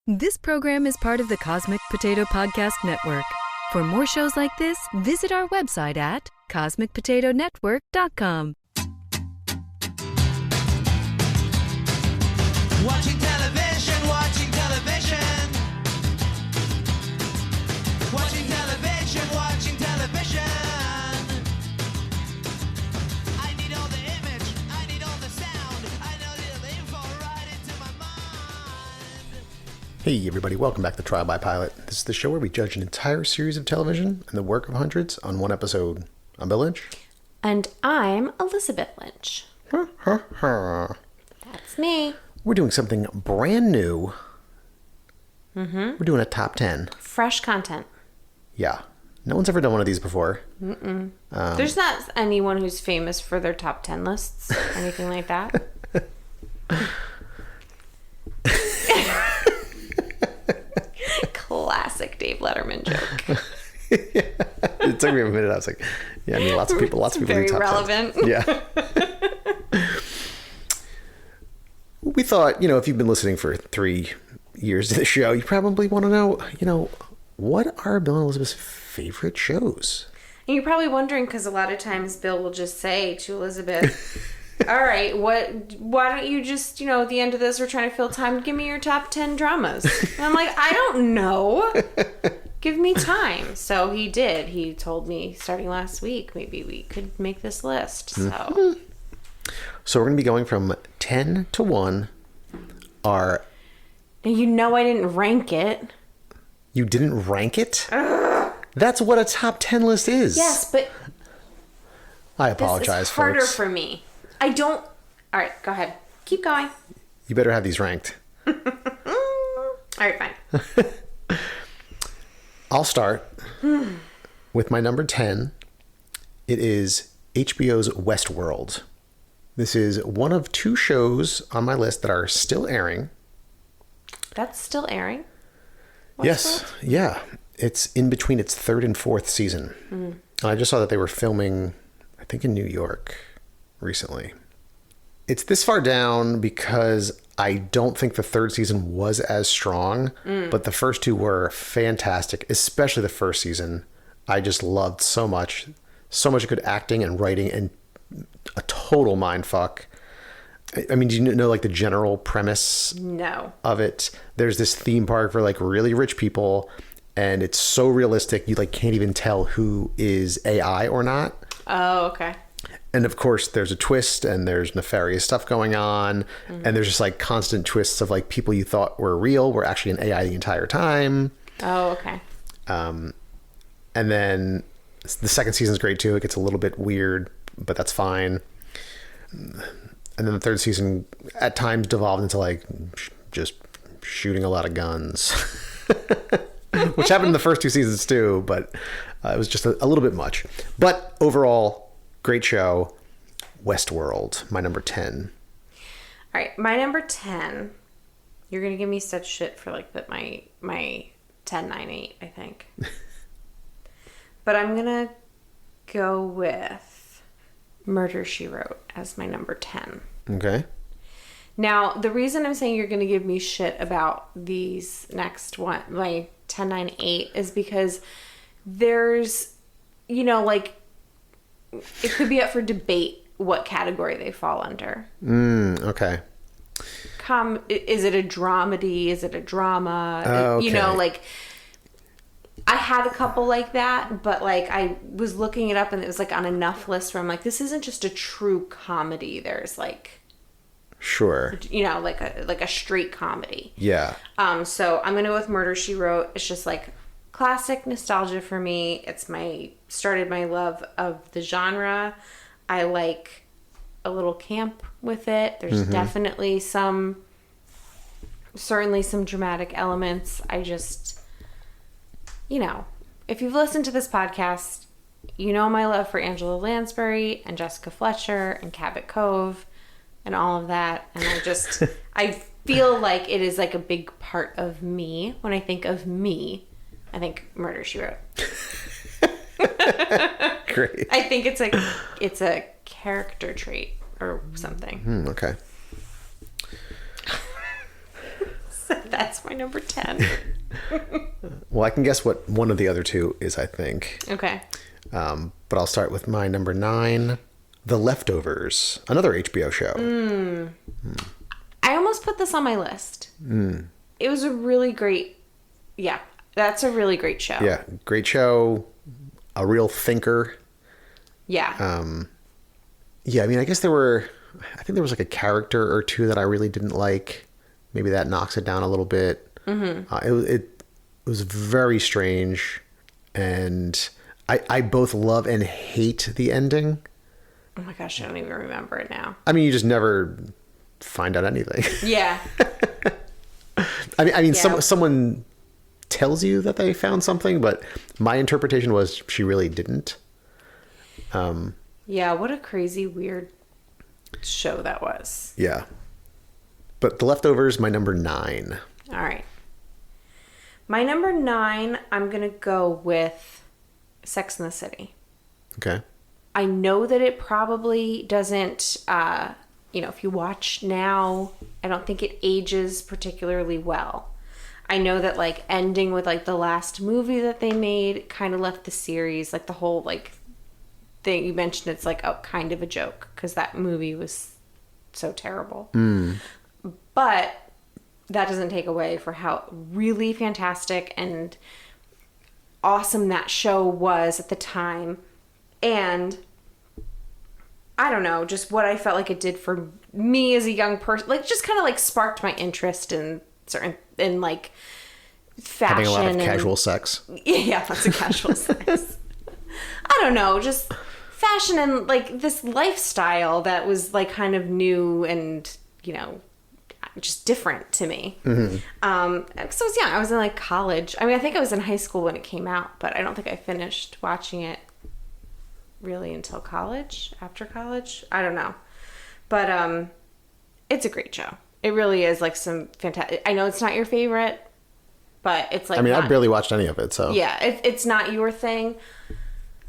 This program is part of the Cosmic Potato Podcast Network. For more shows like this, visit our website at cosmicpotatonetwork.com. Watching television, watching television. Watching television, watching television. I need all the image, I need all the sound, I know the info right into my mind. Hey everybody, welcome back to Trial by Pilot. This is the show where we judge an entire series of television and the work of hundreds on one episode. I'm Bill Lynch. And I'm Elizabeth Lynch. That's me. We're doing something brand new. We're doing a top 10. Fresh content. Yeah. No one's ever done one of these before. There's not anyone who's famous for their top 10 lists or anything like that. Classic Dave Letterman joke. It took me a minute. I was like, yeah, I mean, lots of people Very do top relevant. 10s. Yeah. We thought, if you've been listening for 3 years to the show, you probably want to know, what are Bill and Elizabeth's favorite shows? And you're probably wondering, because a lot of times Bill will just say to Elizabeth, all right, why don't you just, at the end of this, we're trying to fill time, give me your top 10 dramas. And I'm like, I don't know. Give me time. So he did. He told me starting last week, maybe we could make this list. So we're going to be going from 10 to 1. Now, I didn't rank it. You didn't rank it? That's what a top 10 list is. Yes, but I apologize, this is harder folks. for me. I don't... All right, go ahead. Keep going. You better have these ranked. All right, fine. I'll start with my number 10. It is HBO's Westworld. This is one of 2 shows on my list that are still airing. That's still airing? Yes. Westworld? Yeah. It's in between its 3rd and 4th season. And I just saw that they were filming, I think, in New York recently. It's this far down because I don't think the 3rd season was as strong, but the first 2 were fantastic, especially the 1st season. I just loved so much good acting and writing and a total mindfuck. I mean, do you know the general premise of it? There's this theme park for really rich people, and it's so realistic you can't even tell who is AI or not. Oh, okay. And of course there's a twist and there's nefarious stuff going on, and there's just constant twists of people you thought were real were actually an AI the entire time. Oh, okay. And then the 2nd season's great too. It gets a little bit weird, but that's fine. And then the 3rd season at times devolved into just shooting a lot of guns, which happened in the first 2 seasons too, but it was just a little bit much. But overall, great show. Westworld, my number 10. All right, my number 10. You're going to give me such shit for my 10, 9, 8, I think. But I'm going to go with Murder, She Wrote as my number 10. Okay. Now, the reason I'm saying you're going to give me shit about these next one, my 10, 9, 8, is because there's, it could be up for debate what category they fall under. Okay. Is it a dramedy? Is it a drama? Okay. I had a couple like that, but I was looking it up and it was on enough lists where I'm this isn't just a true comedy. There's Sure. a straight comedy. Yeah. So I'm gonna go with Murder, She Wrote. It's just classic nostalgia for me. It's started my love of the genre. I like a little camp with it. There's definitely certainly some dramatic elements. I just, if you've listened to this podcast, my love for Angela Lansbury and Jessica Fletcher and Cabot Cove and all of that. And I feel like it is a big part of me. When I think of me, I think Murder, She Wrote. Great. I think it's a character trait or something. Okay. That's my number 10. Well, I can guess what one of the other two is, I think. Okay. But I'll start with my number 9, The Leftovers, another HBO show. I almost put this on my list. It was a really great, that's a really great show. Yeah, great show, a real thinker. Yeah. Yeah, I mean, I think there was like a character or two that I really didn't like. Maybe that knocks it down a little bit. It was very strange, and I both love and hate the ending. Oh my gosh, I don't even remember it now. I mean, you just never find out anything. Yeah. I mean, Yeah. someone tells you that they found something, but my interpretation was she really didn't. Yeah, what a crazy, weird show that was. Yeah. But The Leftovers, my number 9. All right. My number 9, I'm going to go with Sex and the City. Okay. I know that it probably doesn't, if you watch now, I don't think it ages particularly well. I know that, like, ending with, like, the last movie that they made kind of left the series, like, the whole, like, thing you mentioned, it's, like, kind of a joke because that movie was so terrible. But that doesn't take away for how really fantastic and awesome that show was at the time. And I don't know, just what I felt like it did for me as a young person, like just kind of like sparked my interest in like fashion. Having a lot of and, casual sex. Yeah, lots of casual sex. I don't know, just fashion and like this lifestyle that was like kind of new and, just different to me. Because I was young. I was in like college. I mean, I think I was in high school when it came out, but I don't think I finished watching it really until college, after college. I don't know. But it's a great show. It really is like some fantastic. I know it's not your favorite, but it's like. I mean, I've barely watched any of it, so. Yeah, it's not your thing.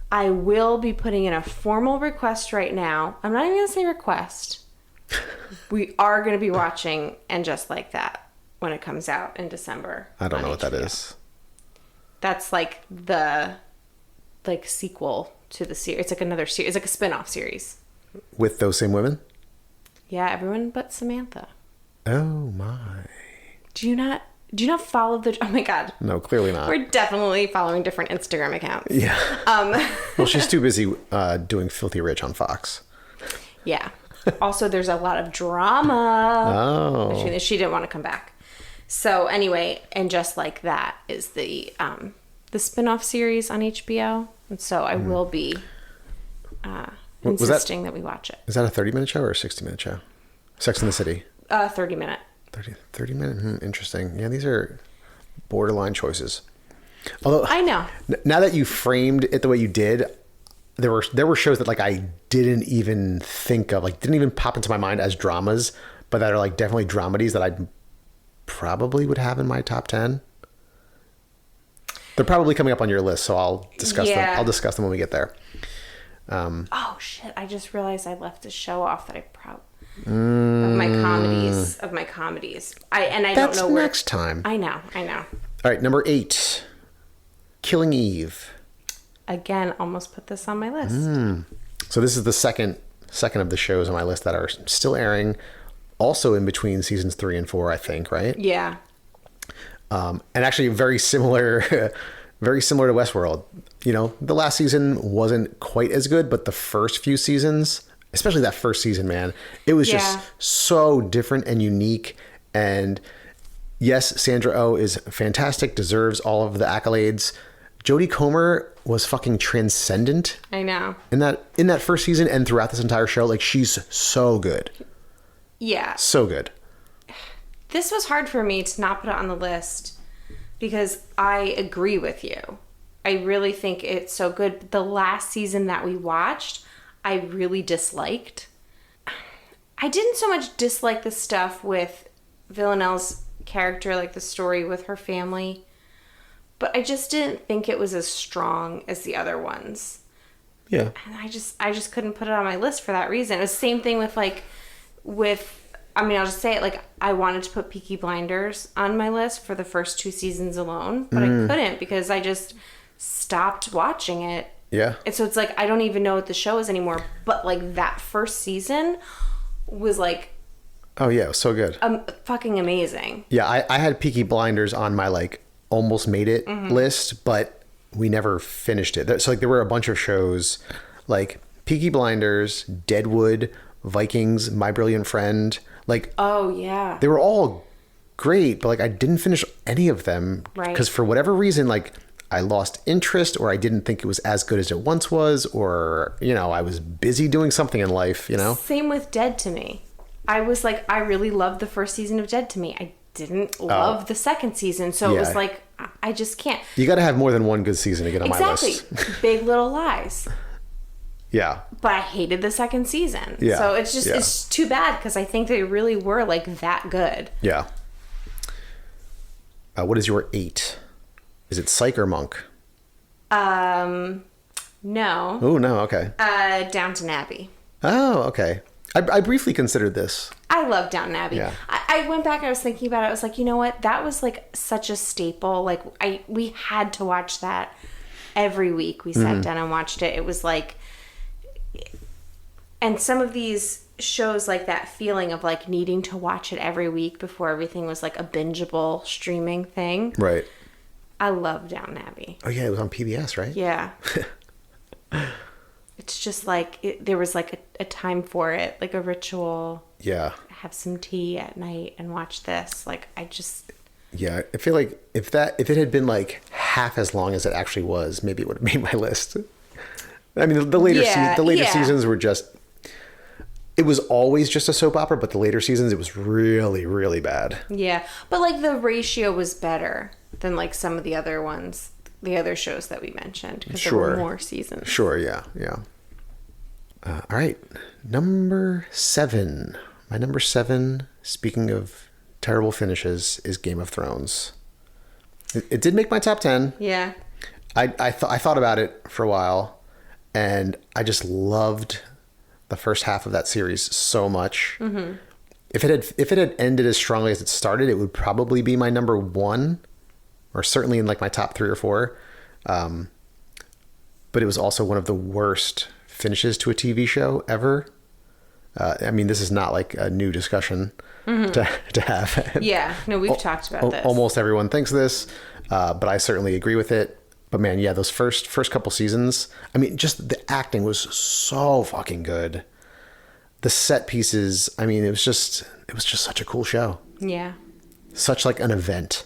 I will be putting in a formal request right now. I'm not even going to say request. We are going to be watching And Just Like That when it comes out in December. I don't know what that HBO. is. That's like the sequel to the series. It's like another series. It's like a spin-off series. With those same women? Yeah, everyone but Samantha. Oh my. Do you not follow the... Oh my God. No, clearly not. We're definitely following different Instagram accounts. Yeah. Well, she's too busy doing Filthy Rich on Fox. Yeah. Also, there's a lot of drama. Oh. She didn't want to come back. So anyway, And Just Like That is the spin-off series on HBO. And so I will be insisting that we watch it. Is that a 30-minute show or a 60-minute show? Sex and the City. 30 minute. 30 minute? Interesting. Yeah, these are borderline choices. Although I know. Now that you framed it the way you did, there were shows that like I didn't even think of, like didn't even pop into my mind as dramas, but that are like definitely dramedies that I probably would have in my top 10. They're probably coming up on your list, so I'll discuss them. I'll discuss them when we get there. Oh shit! I just realized I left a show off that I of my comedies. I don't know where. Next time. I know. All right, number 8, Killing Eve. Again, almost put this on my list. So this is the second of the shows on my list that are still airing, also in between seasons 3 and 4, I think, right? Yeah. And actually very similar to Westworld. The last season wasn't quite as good, but the first few seasons, especially that first season, man, it was just so different and unique. And yes, Sandra Oh is fantastic, deserves all of the accolades. Jodie Comer was fucking transcendent. I know. In that first season and throughout this entire show, like she's so good. Yeah. So good. This was hard for me to not put it on the list because I agree with you. I really think it's so good. But the last season that we watched, I really disliked. I didn't so much dislike the stuff with Villanelle's character, like the story with her family, but I just didn't think it was as strong as the other ones. Yeah. And I just couldn't put it on my list for that reason. It was the same thing with I mean, I'll just say it, like, I wanted to put Peaky Blinders on my list for the first 2 seasons alone, but I couldn't because I just stopped watching it. Yeah. And so it's like, I don't even know what the show is anymore. But, like, that first season was, like... Oh, yeah. It was so good. Fucking amazing. Yeah, I had Peaky Blinders on my, like, almost made it list, but we never finished it. So, like, there were a bunch of shows, like, Peaky Blinders, Deadwood, Vikings, My Brilliant Friend. Like... Oh, yeah. They were all great, but, like, I didn't finish any of them. Right. Because for whatever reason, like... I lost interest, or I didn't think it was as good as it once was, or, you know, I was busy doing something in life, you know? Same with Dead to Me. I was like, I really loved the first season of Dead to Me. I didn't love the second season, so it was like, I just can't. You got to have more than one good season to get on my list. Exactly. Big Little Lies. Yeah. But I hated the second season. Yeah. So it's just, it's too bad because I think they really were like that good. Yeah. What is your 8? Is it Psych or Monk? No. Oh, no. Okay. Downton Abbey. Oh, okay. I briefly considered this. I love Downton Abbey. Yeah. I went back, I was thinking about it. I was like, you know what? That was like such a staple. Like we had to watch that every week. We sat down and watched it. It was like, and some of these shows, like that feeling of like needing to watch it every week before everything was like a bingeable streaming thing. Right. I love Downton Abbey. Oh, yeah. It was on PBS, right? Yeah. It's just like, there was like a time for it, like a ritual. Yeah. Have some tea at night and watch this. Like, I just... Yeah. I feel like if it had been like half as long as it actually was, maybe it would have made my list. I mean, the later seasons were just... It was always just a soap opera, but the later seasons, it was really, really bad. Yeah. But like the ratio was better than like some of the other ones, the other shows that we mentioned, because there were more seasons. Sure, yeah. All right. Number 7. My number 7, speaking of terrible finishes, is Game of Thrones. It did make my top 10. Yeah. I thought about it for a while, and I just loved the first half of that series so much. Mm-hmm. If it had ended as strongly as it started, it would probably be my number 1, or certainly in like my top 3 or 4. But it was also one of the worst finishes to a TV show ever. I mean, this is not like a new discussion to have. Yeah, no, we've talked about this. Almost everyone thinks this, but I certainly agree with it. But man, yeah, those first couple seasons, I mean, just the acting was so fucking good. The set pieces, I mean, it was just such a cool show. Yeah. Such like an event.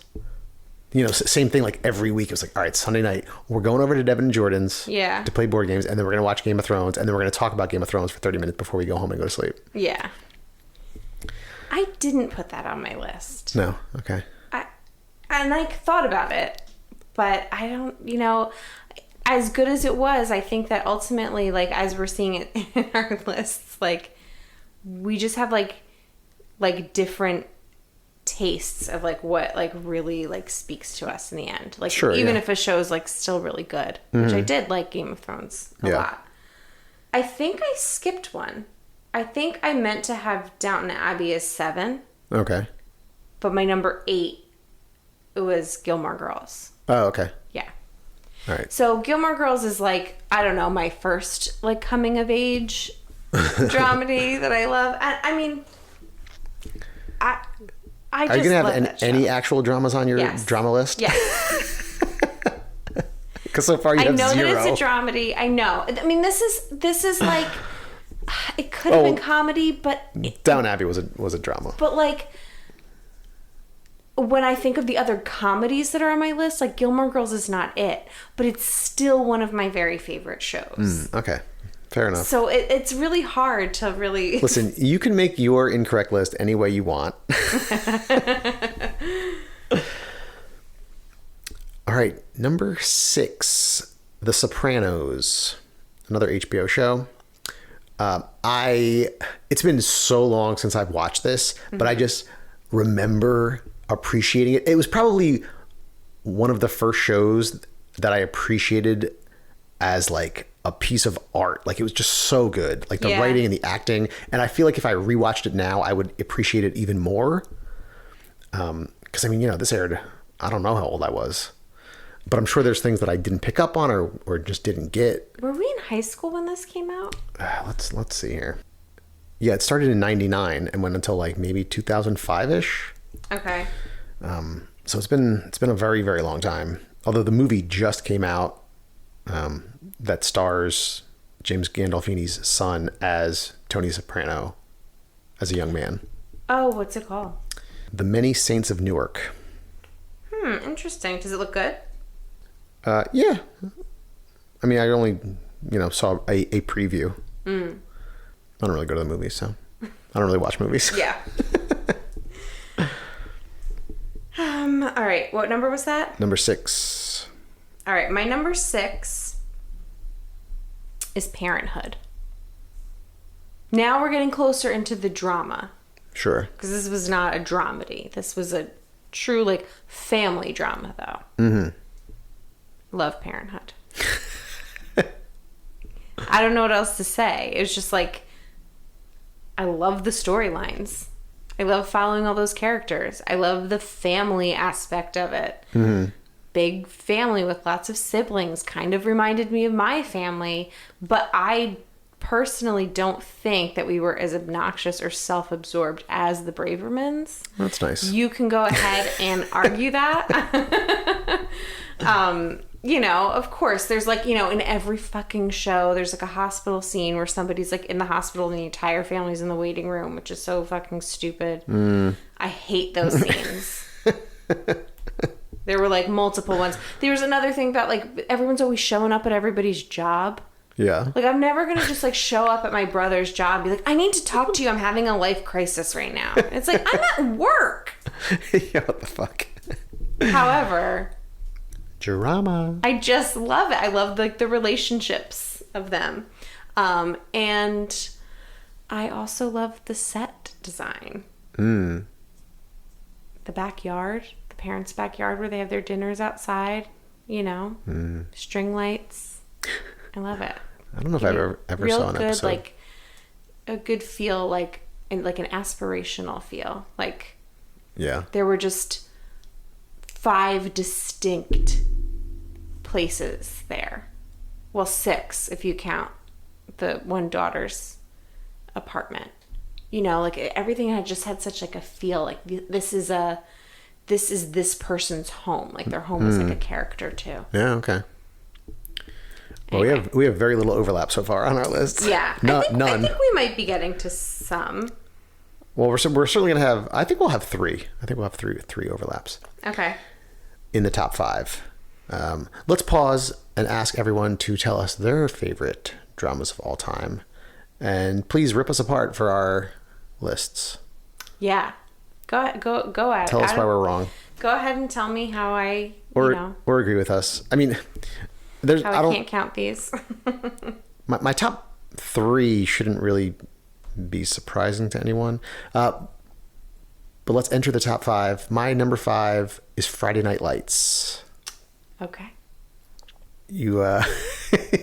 You know, same thing like every week. It was like, all right, Sunday night, we're going over to Devin and Jordan's to play board games, and then we're going to watch Game of Thrones, and then we're going to talk about Game of Thrones for 30 minutes before we go home and go to sleep. Yeah. I didn't put that on my list. No? Okay. I thought about it, but I don't, you know, as good as it was, I think that ultimately, like, as we're seeing it in our lists, like, we just have, like different tastes of like what like really like speaks to us in the end, like sure, even if a show's like still really good, which I did like Game of Thrones a lot. I think I skipped one. I think I meant to have Downton Abbey as 7. Okay. But my number 8, it was Gilmore Girls. Oh, okay. Yeah. All right. So Gilmore Girls is like, I don't know, my first like coming of age dramedy that I love. I mean, I Are you going to have any show. Actual dramas on your drama list? Yes. Because so far you have 0. I know that it's a dramedy. I know. I mean, this is like, it could have been comedy, but... Downton Abbey was a drama. But like, when I think of the other comedies that are on my list, like Gilmore Girls is not it, but it's still one of my very favorite shows. Okay. Fair enough. So it's really hard to really... Listen, you can make your incorrect list any way you want. All right. Number 6, The Sopranos. Another HBO show. It's been so long since I've watched this, but I just remember appreciating it. It was probably one of the first shows that I appreciated as like a piece of art. Like, it was just so good. Like, the Yeah. writing and the acting. And I feel like if I rewatched it now, I would appreciate it even more. Because, I mean, this aired, I don't know how old I was. But I'm sure there's things that I didn't pick up on or just didn't get. Were we in high school when this came out? Let's see here. Yeah, it started in 99 and went until like maybe 2005-ish. Okay. So it's been a very, very long time. Although the movie just came out, that stars James Gandolfini's son as Tony Soprano as a young man. Oh, what's it called? The Many Saints of Newark. Interesting. Does it look good? Yeah. I mean, I only, saw a preview. I don't really go to the movies, so I don't really watch movies. Yeah. All right. What number was that? Number 6. All right. My number 6 is Parenthood. Now we're getting closer into the drama. Sure. Because this was not a dramedy. This was a true, like, family drama, though. Mm-hmm. Love Parenthood. I don't know what else to say. It was just like, I love the storylines. I love following all those characters. I love the family aspect of it. Mm-hmm. Big family with lots of siblings. Kind of reminded me of my family. But I personally don't think that we were as obnoxious or self-absorbed as the Bravermans. That's nice. You can go ahead and argue that. Of course, there's like, in every fucking show, there's like a hospital scene where somebody's like in the hospital and the entire family's in the waiting room, which is so fucking stupid. I hate those scenes. There were like multiple ones. There was another thing about like everyone's always showing up at everybody's job. Yeah. Like, I'm never going to just like show up at my brother's job and be like, I need to talk to you. I'm having a life crisis right now. It's like, I'm at work. Yeah, what the fuck? However, drama. I just love it. I love like the relationships of them. And I also love the set design. The backyard, the parents' backyard where they have their dinners outside, string lights. I love it. I don't know if I ever saw an episode. Like a good feel, like an aspirational feel. Like, yeah, there were just 5 distinct places there. Well, 6 if you count the one daughter's apartment. Like everything had just had such like a feel. Like this is this person's home. Like their home was like a character too. Yeah. Okay. Well, Anyway. we have very little overlap so far on our list. Yeah, None. I think we might be getting to some. Well, we're certainly gonna have. I think we'll have 3. I think we'll have three overlaps Okay. in the top 5. Let's pause and ask everyone to tell us their favorite dramas of all time, and please rip us apart for our lists. Yeah. Go at it. Tell us why we're wrong, Go ahead and tell me how I, or agree with us. I mean, how I can't count these. my top 3 shouldn't really be surprising to anyone. But let's enter the top 5. My number 5 is Friday Night Lights. Okay. You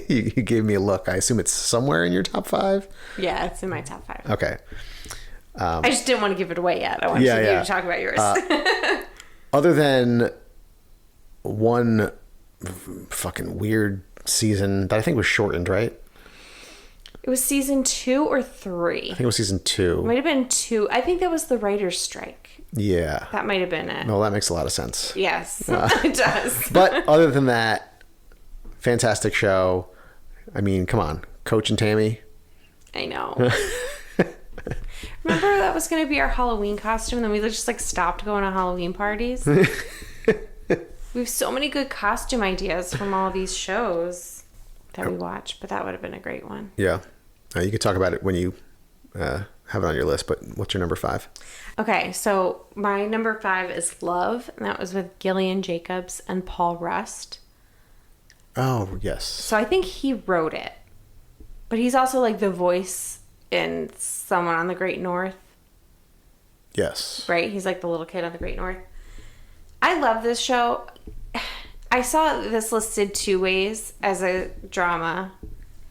you gave me a look. I assume it's somewhere in your top 5? Yeah, it's in my top 5. Okay. I just didn't want to give it away yet. I wanted you to talk about yours. Other than one fucking weird season that I think was shortened, right? It was season 2 or 3. I think it was season 2. It might have been 2. I think that was the writer's strike. Yeah. That might have been it. No, that makes a lot of sense. Yes, it does. But other than that, fantastic show. I mean, come on. Coach and Tammy. I know. Remember that was going to be our Halloween costume, and then we just like stopped going to Halloween parties? We have so many good costume ideas from all these shows that we watch, but that would have been a great one. Yeah. You could talk about it when you have it on your list, but what's your number 5? Okay, so my number 5 is Love, and that was with Gillian Jacobs and Paul Rust. Oh, yes. So I think he wrote it, but he's also like the voice in Someone on the Great North. Yes. Right? He's like the little kid on the Great North. I love this show. I saw this listed 2 ways as a drama.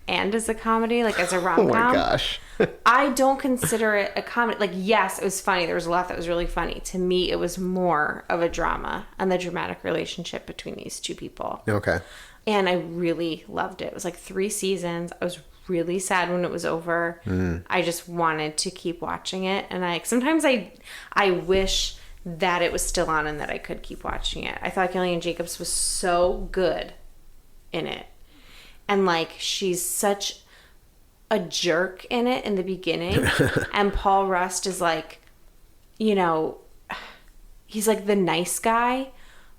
and as a comedy, like as a Oh rom-com. my gosh. I don't consider it a comedy. Like, yes, it was funny. There was a lot that was really funny. To me, it was more of a drama and the dramatic relationship between these two people. Okay. And I really loved it. It was like 3 seasons. I was really sad when it was over. I just wanted to keep watching it. And sometimes I wish that it was still on and that I could keep watching it. I thought Gillian Jacobs was so good in it. And like, she's such a jerk in it in the beginning. And Paul Rust is like, you know, he's like the nice guy.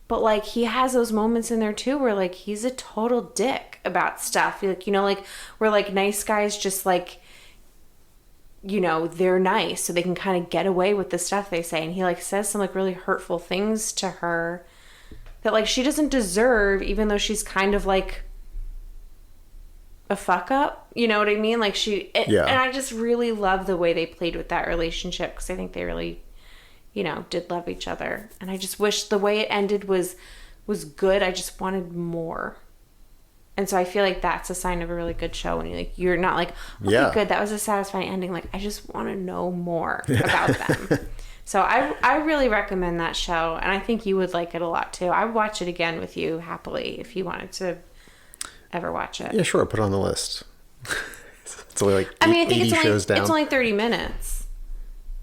But like, he has those moments in there too where like, he's a total dick about stuff. Like, you know, like, where like nice guys just like, you know, they're nice so they can kind of get away with the stuff they say. And he like says some like really hurtful things to her that like she doesn't deserve, even though she's kind of like a fuck up. You know what I mean? Like Yeah. And I just really love the way they played with that relationship because I think they really, you know, did love each other. And I just wish the way it ended was good. I just wanted more. And so I feel like that's a sign of a really good show when you're not like, okay, Yeah. good, that was a satisfying ending. Like, I just want to know more about them. So I really recommend that show, and I think you would like it a lot too. I would watch it again with you happily if you wanted to ever watch it. Yeah, sure. Put it on the list. It's only like I mean, I think 80 shows down. it's only 30 minutes.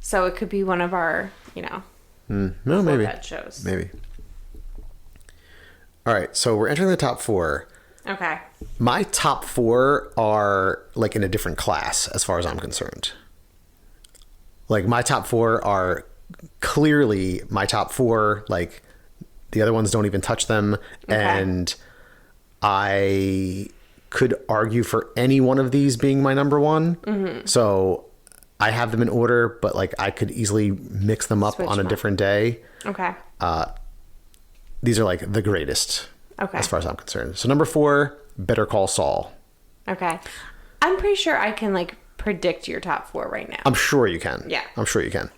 So it could be one of our, you know, No, maybe. bad shows. Maybe. All right, so we're entering the top 4. Okay. My top 4 are like in a different class as far as I'm concerned. Like, my top 4 are clearly my top 4. Like, the other ones don't even touch them. Okay. And I could argue for any one of these being my number 1. Mm-hmm. So I have them in order, but like I could easily mix them up Switch on a them up. different day. Okay. These are like the greatest Okay. as far as I'm concerned. So number 4, Better Call Saul. Okay. I'm pretty sure I can like predict your top 4 right now. I'm sure you can. Yeah. I'm sure you can.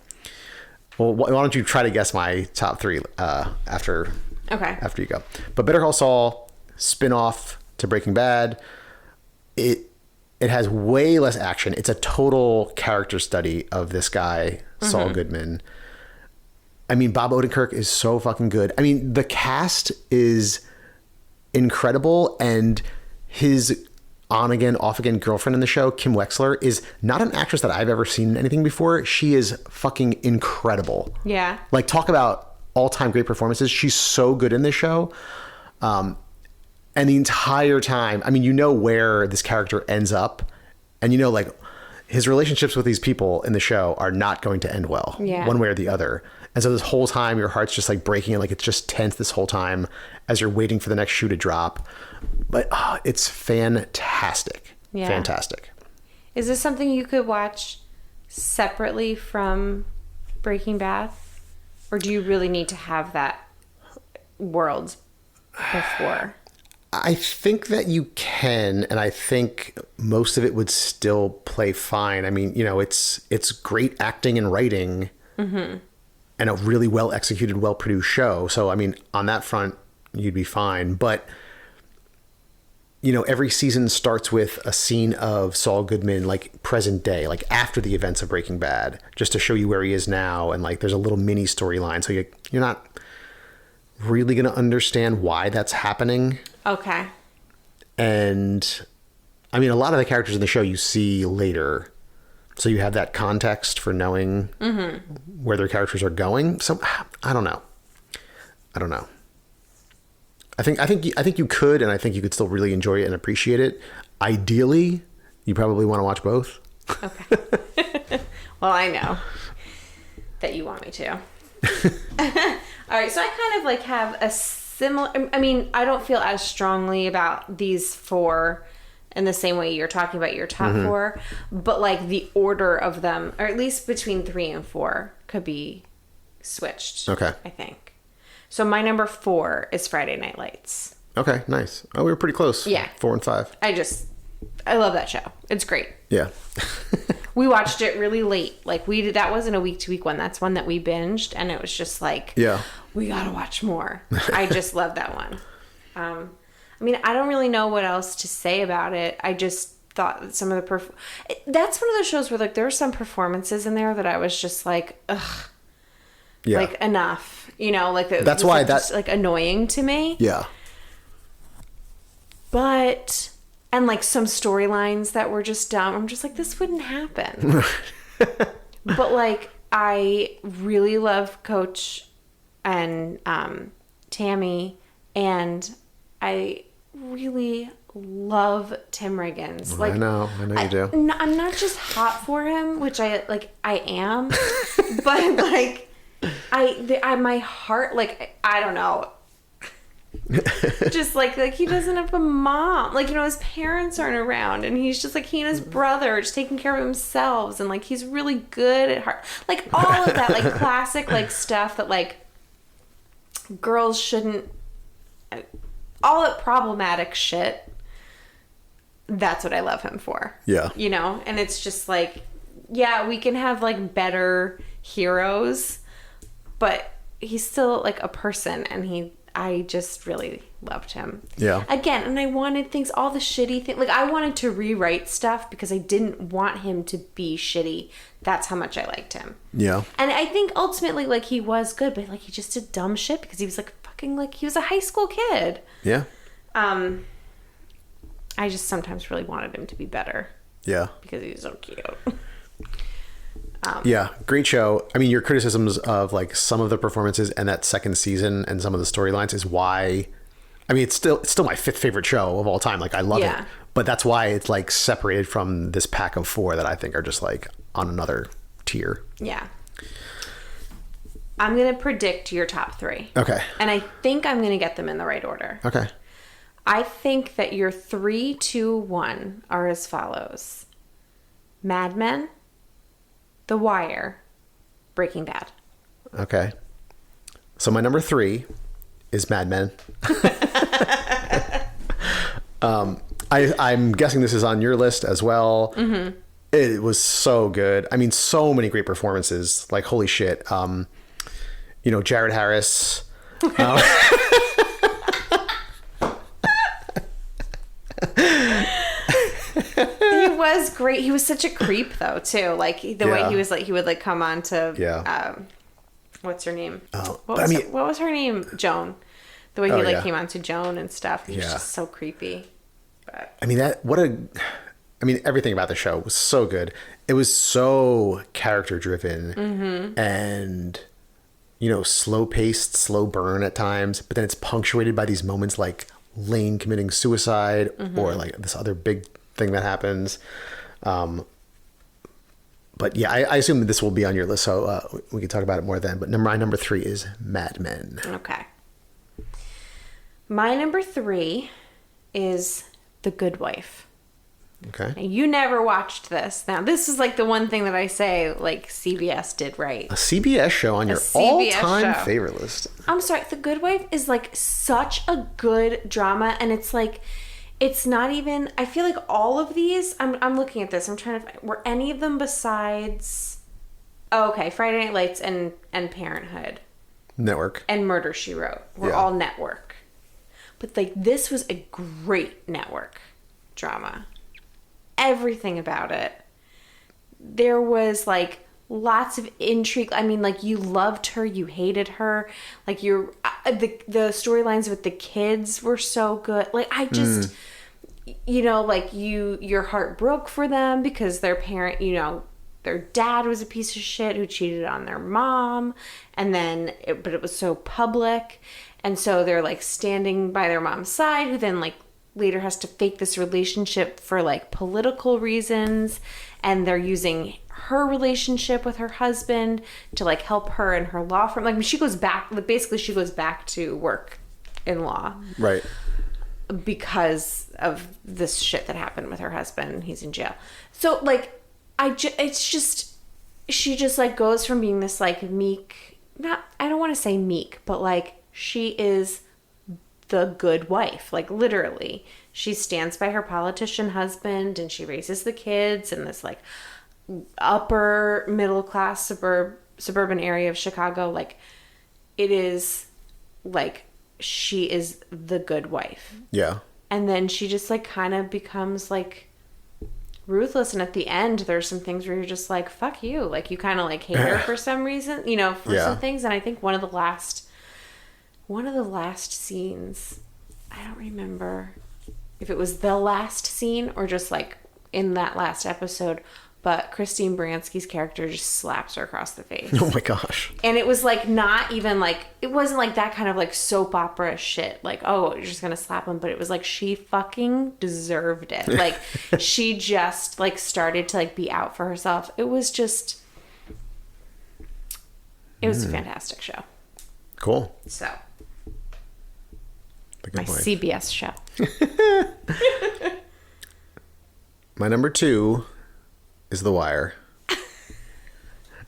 Well, why don't you try to guess my top 3 after you go. But Better Call Saul, spin-off to Breaking Bad. It has way less action. It's a total character study of this guy, Saul Goodman. I mean, Bob Odenkirk is so fucking good. I mean, the cast is incredible, and his on-again, off-again girlfriend in the show, Kim Wexler, is not an actress that I've ever seen in anything before. She is fucking incredible. Yeah. Like, talk about all-time great performances. She's so good in this show. And the entire time, I mean, you know where this character ends up, and you know, like, his relationships with these people in the show are not going to end well, one way or the other. And so this whole time, your heart's just like breaking, and like it's just tense this whole time as you're waiting for the next shoe to drop. But it's fantastic. Yeah. Fantastic. Is this something you could watch separately from Breaking Bad? Or do you really need to have that world before? I think that you can, and I think most of it would still play fine. I mean, you know, it's great acting and writing, and a really well executed, well produced show. So, I mean, on that front, you'd be fine. But, you know, every season starts with a scene of Saul Goodman, like present day, like after the events of Breaking Bad, just to show you where he is now. And like, there's a little mini storyline, so you're not really going to understand why that's happening. Okay. And I mean, a lot of the characters in the show you see later, so you have that context for knowing where their characters are going. So I don't know. I think you could, and I think you could still really enjoy it and appreciate it. Ideally, you probably want to watch both. Okay. Well, I know that you want me to. All right, so I kind of like have a similar, I mean, I don't feel as strongly about these 4 in the same way you're talking about your top 4, but like the order of them, or at least between 3 and 4, could be switched. Okay. I think. So my number 4 is Friday Night Lights. Okay, nice. Oh, we were pretty close. Yeah. 4 and 5. I love that show. It's great. Yeah. We watched it really late. Like that wasn't a week-to-week one. That's one that we binged, and it was just like, Yeah. we gotta watch more. I just love that one. I mean, I don't really know what else to say about it. I just thought that some of the that's one of those shows where like there are some performances in there that I was just like, ugh, Yeah. like enough, you know, like That's why just like annoying to me. Yeah. But and like some storylines that were just dumb. I'm just like, this wouldn't happen. But like I really love Coach and Tammy, and I really love Tim Riggins. Like, I know you do. I'm not just hot for him, which I am, but like my heart, like, I don't know. Just like he doesn't have a mom, like, you know, his parents aren't around, and he's just like, he and his brother are just taking care of themselves, and like he's really good at heart, like all of that, like classic like stuff that like girls shouldn't, all that problematic shit. That's what I love him for. Yeah. You know, and it's just like, yeah, we can have like better heroes, but he's still like a person, and I just really loved him. Yeah. Again, and I wanted things, all the shitty things, like I wanted to rewrite stuff because I didn't want him to be shitty. That's how much I liked him. Yeah. And I think ultimately like he was good, but like he just did dumb shit because he was like fucking, like he was a high school kid. Yeah. I just sometimes really wanted him to be better Yeah. because he was so cute. Yeah, great show. I mean, your criticisms of like some of the performances and that second season and some of the storylines is why. I mean, it's still my fifth favorite show of all time. Like, I love it, but that's why it's like separated from this pack of four that I think are just like on another tier. Yeah. I'm gonna predict your top three. Okay. And I think I'm gonna get them in the right order. Okay. I think that your 3, 2, 1 are as follows: Mad Men, The Wire, Breaking Bad. Okay. So my number 3 is Mad Men. I'm guessing this is on your list as well. Mm-hmm. It was so good. I mean, so many great performances. Like, holy shit. You know, Jared Harris. He was great. He was such a creep though too. Like the way he was, like he would like come on to what's her name? What was her name? Joan. The way he came on to Joan and stuff. He was just so creepy. But I mean, everything about the show was so good. It was so character driven and, you know, slow paced, slow burn at times, but then it's punctuated by these moments like Lane committing suicide or like this other big thing that happens. But yeah, I assume this will be on your list, so we can talk about it more then. But my number 3 is Mad Men. Okay. My number 3 is The Good Wife. Okay. Now, you never watched this. Now, this is like the one thing that I say, like, CBS did right. A CBS show on your all-time favorite list. I'm sorry, The Good Wife is like such a good drama, and it's like, it's not even, I feel like all of these, I'm looking at this, I'm trying to find, were any of them besides, Friday Night Lights and Parenthood. Network. And Murder, She Wrote were all network. But like, this was a great network drama. Everything about it. There was like lots of intrigue. I mean, like, you loved her, you hated her. Like, the storylines with the kids were so good. Like, I just, you know, like, your heart broke for them because their parent, you know, their dad was a piece of shit who cheated on their mom, and then but it was so public, and so they're like standing by their mom's side, who then like later has to fake this relationship for like political reasons, and they're using her relationship with her husband to like help her in her law firm. Like, she goes back to work in law, right, because of this shit that happened with her husband. He's in jail. So like, it's just, she just like goes from being this like meek, I don't want to say meek, but like, she is the good wife. Like, literally, she stands by her politician husband, and she raises the kids in this like upper middle class suburban area of Chicago. Like, it is like, she is the good wife. Yeah. And then she just like kind of becomes like ruthless, and at the end there's some things where you're just like, fuck you, like you kind of like hate her for some reason, you know, for some things. And I think one of the last scenes, I don't remember if it was the last scene or just like in that last episode, but Christine Baranski's character just slaps her across the face. Oh my gosh. And it was like not even like, it wasn't like that kind of like soap opera shit. Like, oh, you're just going to slap him. But it was like, she fucking deserved it. Like she just like started to like be out for herself. It was just, it was a fantastic show. Cool. So My CBS show. My number 2 is The Wire.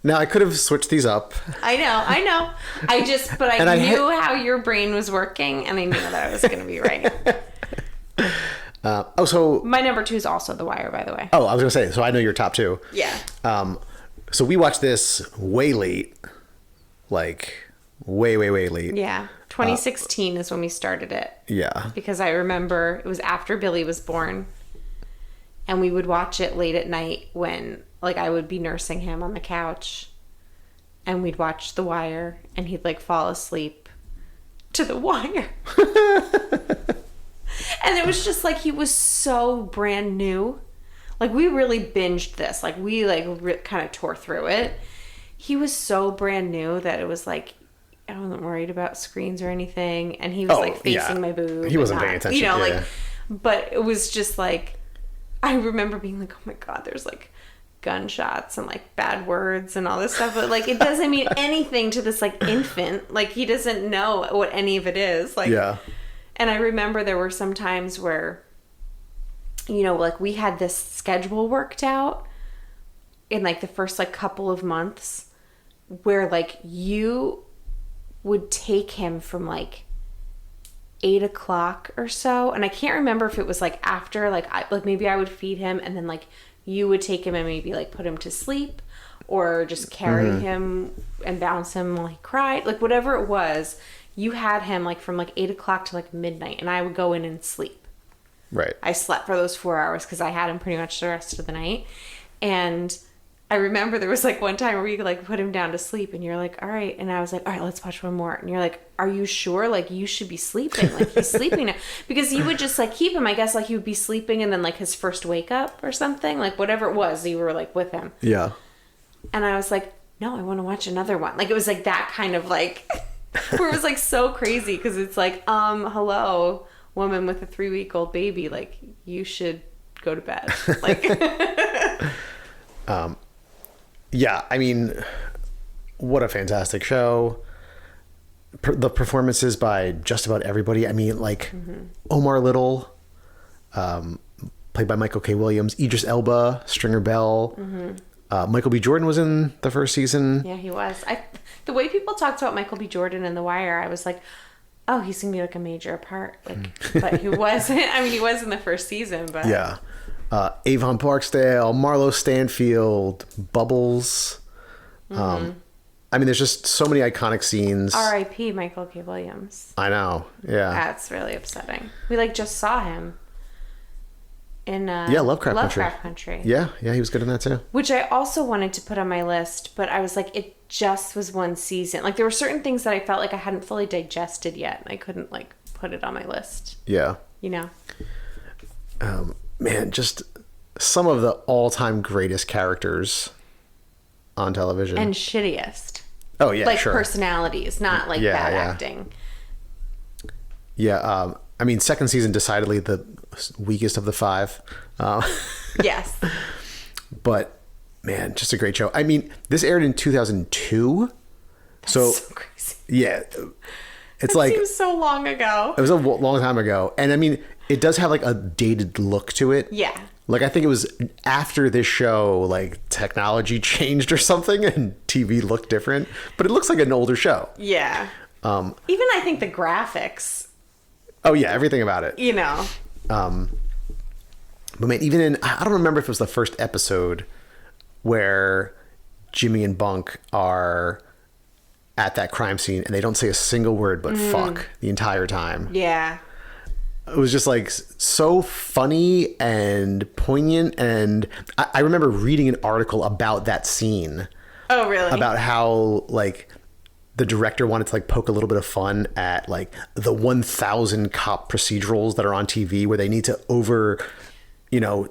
Now, I could have switched these up. I know. But I knew how your brain was working, and I knew that I was going to be right. So my number 2 is also The Wire, by the way. Oh, I was going to say, so I know your top 2. Yeah. So we watched this way late. Like, way late. Yeah. 2016 is when we started it. Yeah. Because I remember it was after Billy was born. And we would watch it late at night when, like, I would be nursing him on the couch. And we'd watch The Wire. And he'd, like, fall asleep to The Wire. And it was just, like, he was so brand new. Like, we really binged this. Like, we, like, kind of tore through it. He was so brand new that it was, like, I wasn't worried about screens or anything. And he was, like, facing my boob. He wasn't paying attention. You know, like, but it was just, like, I remember being like, oh my God, there's like gunshots and like bad words and all this stuff. But like, it doesn't mean anything to this like infant. Like he doesn't know what any of it is. Like, yeah. And I remember there were some times where, you know, like we had this schedule worked out in like the first like couple of months where like you would take him from like 8 o'clock or so, and I can't remember if it was like after, like maybe I would feed him and then like you would take him and maybe like put him to sleep or just carry him and bounce him while he cried, like whatever it was. You had him like from like 8 o'clock to like midnight, and I would go in and sleep. Right. I slept for those 4 hours because I had him pretty much the rest of the night. And I remember there was like one time where you like put him down to sleep and you're like, all right. And I was like, all right, let's watch one more. And you're like, are you sure? Like you should be sleeping. Like he's sleeping now. Because you would just like keep him, I guess, like he would be sleeping and then like his first wake up or something, like whatever it was, you were like with him. Yeah. And I was like, no, I want to watch another one. Like it was like that kind of like, where it was like so crazy. Cause it's like, hello, woman with a 3-week-old baby. Like you should go to bed. Like, yeah, I mean, what a fantastic show. The performances by just about everybody. I mean, like Omar Little, played by Michael K. Williams, Idris Elba, Stringer Bell. Michael B. Jordan was in the first season. yeah, he was. The way people talked about Michael B. Jordan in The Wire, I was like, oh, he's going to be like a major part. Like, but he wasn't. I mean, he was in the first season, but... Yeah. Avon Barksdale, Marlo Stanfield, Bubbles. I mean, there's just so many iconic scenes. R.I.P. Michael K. Williams. I know. Yeah. That's really upsetting. We like just saw him in Lovecraft Country. Yeah, he was good in that too. Which I also wanted to put on my list, but I was like, it just was one season. Like there were certain things that I felt like I hadn't fully digested yet. I couldn't like put it on my list. Yeah. You know? Man, just some of the all-time greatest characters on television. And shittiest. Oh, yeah, like sure. personalities, not like bad acting. Yeah, I mean, second season decidedly the weakest of the 5. Yes. But, man, just a great show. I mean, this aired in 2002. That's so crazy. Yeah. It's that like... seems so long ago. It was a long time ago. And, I mean, it does have, like, a dated look to it. Yeah. Like, I think it was after this show, like, technology changed or something and TV looked different. But it looks like an older show. Yeah. Even I think the graphics. Oh, yeah, everything about it. You know. But, man, even in... I don't remember if it was the first episode where Jimmy and Bunk are at that crime scene and they don't say a single word but fuck the entire time. Yeah. it was just like so funny and poignant. And I remember reading an article about that scene. Oh, really? About how like the director wanted to like poke a little bit of fun at like the 1,000 cop procedurals that are on TV where they need to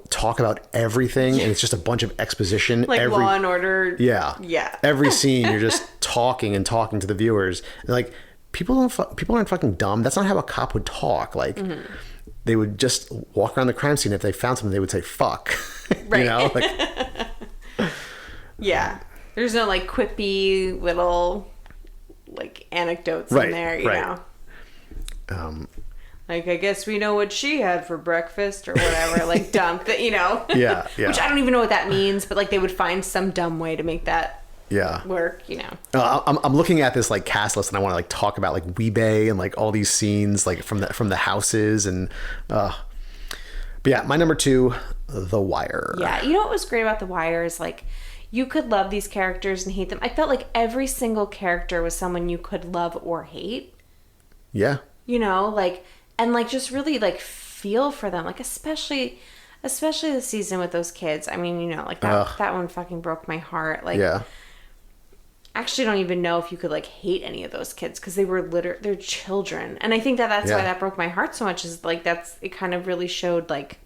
talk about everything, and it's just a bunch of exposition. Like Law and Order. Yeah. Every scene you're just talking to the viewers. And like people aren't fucking dumb. That's not how a cop would talk. Like they would just walk around the crime scene. If they found something, they would say "fuck." Right. Like yeah. There's no like quippy little like anecdotes in there, you know. Like, I guess we know what she had for breakfast or whatever, like dump that, Yeah. Which I don't even know what that means, but like they would find some dumb way to make that work, I'm looking at this like cast list, and I want to like talk about like Weebay and like all these scenes like from the houses and but yeah, my number 2, The Wire. Yeah, you know what was great about The Wire is like you could love these characters and hate them. I felt like every single character was someone you could love or hate. Yeah. And like just really like feel for them, like especially the season with those kids. I mean, like that one fucking broke my heart. Like, yeah. Actually, don't even know if you could like hate any of those kids because they were they're children, and I think that's why that broke my heart so much. Is like it kind of really showed like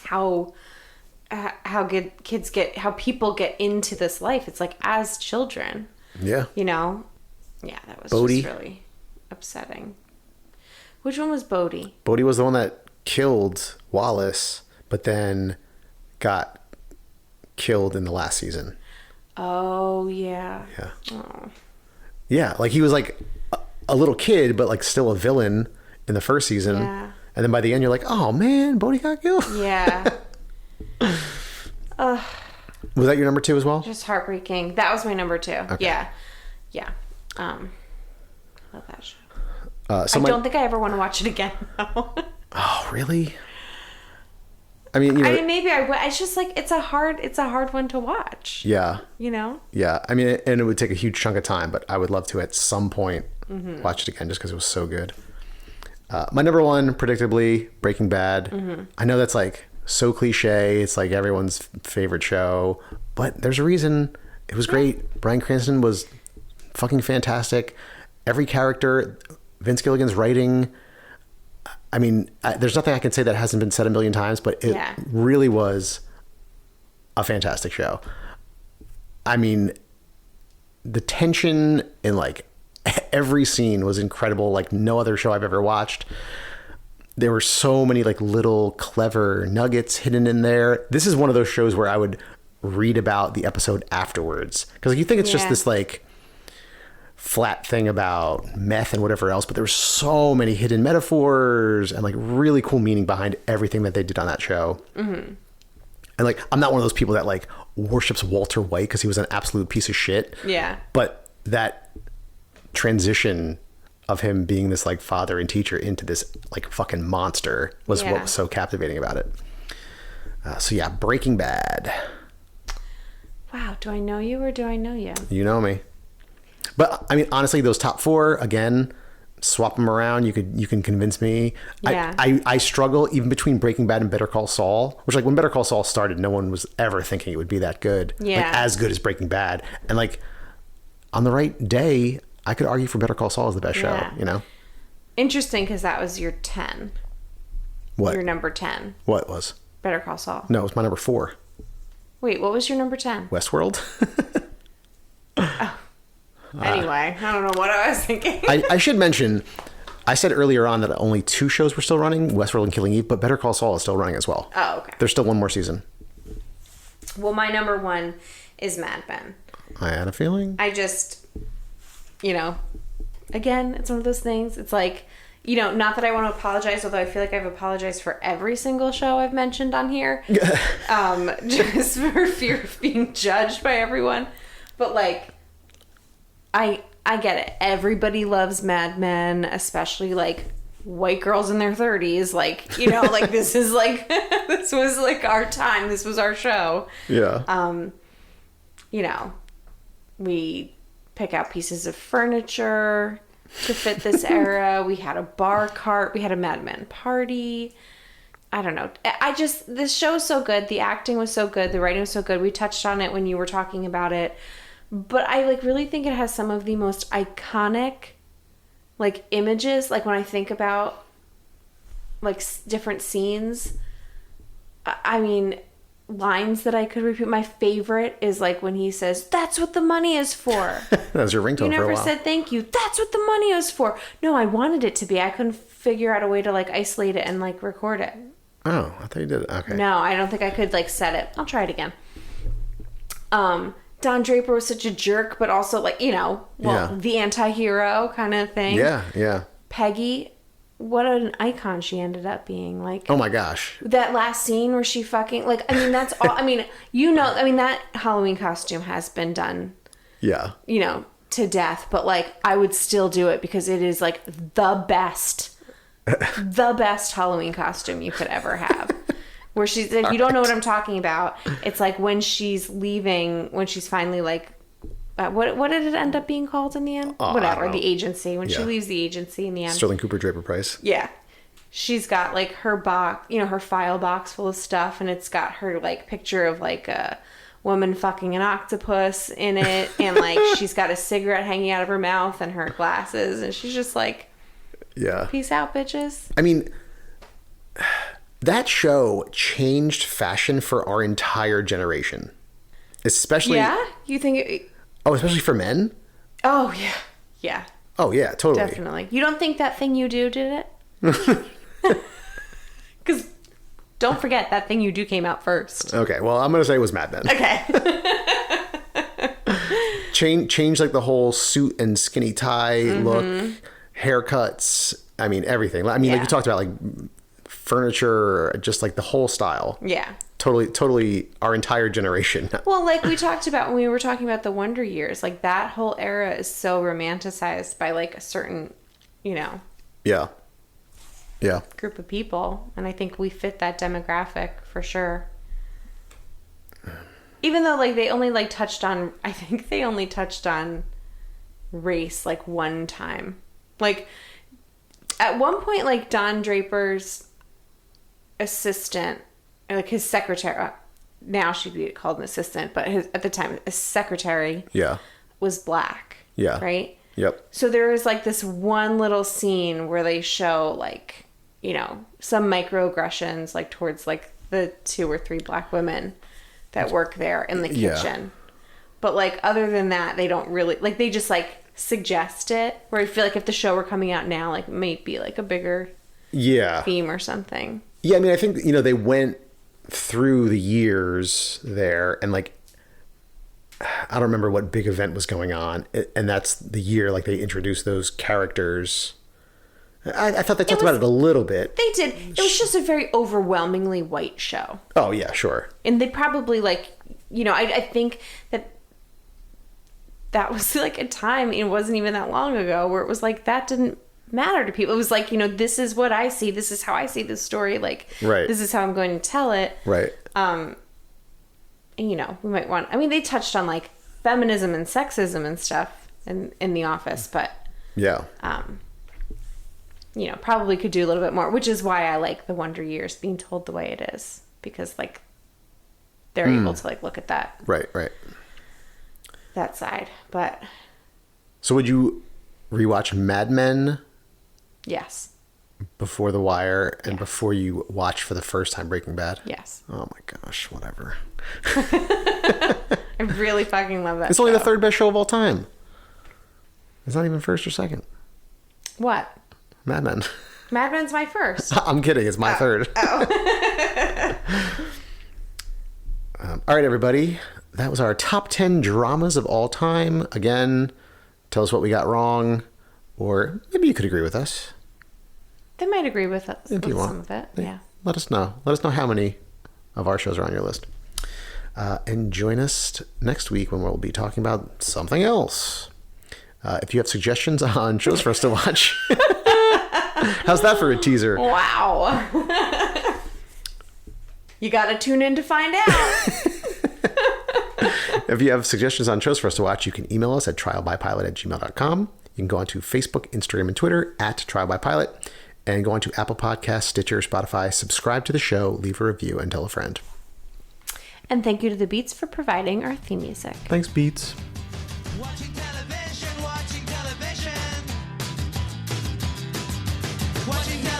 how good kids how people get into this life. It's like as children. Yeah. Yeah, that was Bodhi. just really upsetting. Which one was Bodhi? Bodhi was the one that killed Wallace, but then got killed in the last season. Oh, yeah. Yeah. Oh. Yeah, like he was like a little kid, but like still a villain in the first season. Yeah. And then by the end, you're like, oh man, Bodhi got killed. Yeah. Was that your number 2 as well? Just heartbreaking. That was my number 2. Okay. Yeah. Yeah. I love that show. I don't think I ever want to watch it again, though. Oh, really? I mean, maybe I would. It's just like it's a hard one to watch. Yeah. Yeah. I mean, and it would take a huge chunk of time, but I would love to at some point watch it again just because it was so good. My number 1, predictably, Breaking Bad. I know that's like so cliche. It's like everyone's favorite show, but there's a reason. It was great. Bryan Cranston was fucking fantastic. Every character, Vince Gilligan's writing. I mean, there's nothing I can say that hasn't been said a million times, but it really was a fantastic show. I mean, the tension in like every scene was incredible. Like no other show I've ever watched. There were so many like little clever nuggets hidden in there. This is one of those shows where I would read about the episode afterwards. Because like, you think it's just this like flat thing about meth and whatever else, but there were so many hidden metaphors and like really cool meaning behind everything that they did on that show. And like, I'm not one of those people that like worships Walter White because he was an absolute piece of shit. Yeah. But that transition of him being this like father and teacher into this like fucking monster was what was so captivating about it. So yeah, Breaking Bad. Wow. Do I know you or do I know you? You know me. But I mean, honestly, those top 4, again, swap them around. You can convince me. Yeah. I struggle even between Breaking Bad and Better Call Saul, which like when Better Call Saul started, no one was ever thinking it would be that good. Yeah. Like as good as Breaking Bad. And like on the right day, I could argue for Better Call Saul is the best show, Interesting, because that was your 10. What? Your number 10. What was? Better Call Saul. No, it was my number 4. Wait, what was your number 10? Westworld. Anyway, I don't know what I was thinking. I should mention, I said earlier on that only 2 shows were still running, Westworld and Killing Eve, but Better Call Saul is still running as well. Oh, okay. There's still one more season. Well, my number 1 is Mad Men. I had a feeling. I just, again, it's one of those things. It's like, not that I want to apologize, although I feel like I've apologized for every single show I've mentioned on here. Just for fear of being judged by everyone. But like, I get it. Everybody loves Mad Men, especially like white girls in their 30s. Like, like this is like, this was like our time. This was our show. Yeah. We pick out pieces of furniture. to fit this era. We had a bar cart. We had a Mad Men party. I don't know. This show is so good. The acting was so good. The writing was so good. We touched on it when you were talking about it. But I like really think it has some of the most iconic like images. Like when I think about like different scenes, I mean, lines that I could repeat. My favorite is like when he says, "That's what the money is for." That was your ringtone for a while. You never said thank you. That's what the money is for. No, I wanted it to be. I couldn't figure out a way to like isolate it and like record it. Oh, I thought you did it. Okay. No, I don't think I could like set it. I'll try it again. Don Draper was such a jerk, but also like, the anti-hero kind of thing. Yeah, yeah. Peggy, what an icon she ended up being. Like, oh my gosh. That last scene where she fucking, like, I mean, that's all, I mean, that Halloween costume has been done. Yeah. To death, but like, I would still do it because it is like the best Halloween costume you could ever have. Where she's, if you don't know what I'm talking about, it's like when she's leaving, when she's finally like, what did it end up being called in the end? Whatever, the agency. When she leaves the agency in the end. Sterling Cooper Draper Price. Yeah. She's got like her box, her file box full of stuff, and it's got her like picture of like a woman fucking an octopus in it, and like she's got a cigarette hanging out of her mouth and her glasses, and she's just like, yeah, peace out, bitches. I mean, that show changed fashion for our entire generation. Especially... Yeah? You think... Oh, especially for men? Oh, yeah. Yeah. Oh, yeah, totally. Definitely. You don't think That Thing You Do did it? Because don't forget, That Thing You Do came out first. Okay, well, I'm going to say it was Mad Men. Okay. Change like the whole suit and skinny tie look, haircuts, I mean, everything. I mean, like you talked about, like furniture, just like the whole style. Yeah. Totally our entire generation. Well, like we talked about when we were talking about the Wonder Years, like that whole era is so romanticized by like a certain, Yeah. group of people. And I think we fit that demographic for sure. Even though like they only like touched on, I think they only touched on race like one time. Like at one point, like Don Draper's assistant, or like his secretary, now she'd be called an assistant, but at the time, a secretary was black. Yeah. Right? Yep. So there is like this one little scene where they show like, some microaggressions like towards like the 2 or 3 black women that work there in the kitchen. But like other than that, they don't really, like they just like suggest it, where I feel like if the show were coming out now, like it might be like a bigger theme or something. Yeah, I mean, I think, they went through the years there, and like, I don't remember what big event was going on, and that's the year like they introduced those characters. I thought they talked about it a little bit. They did. It was just a very overwhelmingly white show. Oh, yeah, sure. And they probably like, I think that was like a time, it wasn't even that long ago, where it was like that didn't matter to people. It was like, this is what I see. This is how I see this story. Like, this is how I'm going to tell it. Right. And, we might want, they touched on like feminism and sexism and stuff in The Office, but probably could do a little bit more, which is why I like the Wonder Years being told the way it is, because like they're able to like look at that. Right. That side. But so would you rewatch Mad Men? Yes. Before The Wire and before you watch for the first time Breaking Bad? Yes. Oh my gosh, whatever. I really fucking love that It's only the 3rd best show of all time. It's not even first or second. What? Mad Men. Mad Men's my first. I'm kidding. It's my 3rd. All right, everybody. That was our top 10 dramas of all time. Again, tell us what we got wrong, or maybe you could agree with us. They might agree with us if you want. Some of it. Yeah. Let us know. Let us know how many of our shows are on your list. And join us next week when we'll be talking about something else. If you have suggestions on shows for us to watch. How's that for a teaser? Wow. You got to tune in to find out. If you have suggestions on shows for us to watch, you can email us at trialbypilot@gmail.com. You can go onto Facebook, Instagram, and Twitter at Trial by Pilot, and go onto Apple Podcasts, Stitcher, Spotify, subscribe to the show, leave a review, and tell a friend. And thank you to the Beats for providing our theme music. Thanks, Beats. Watching television, watching television. Watching television.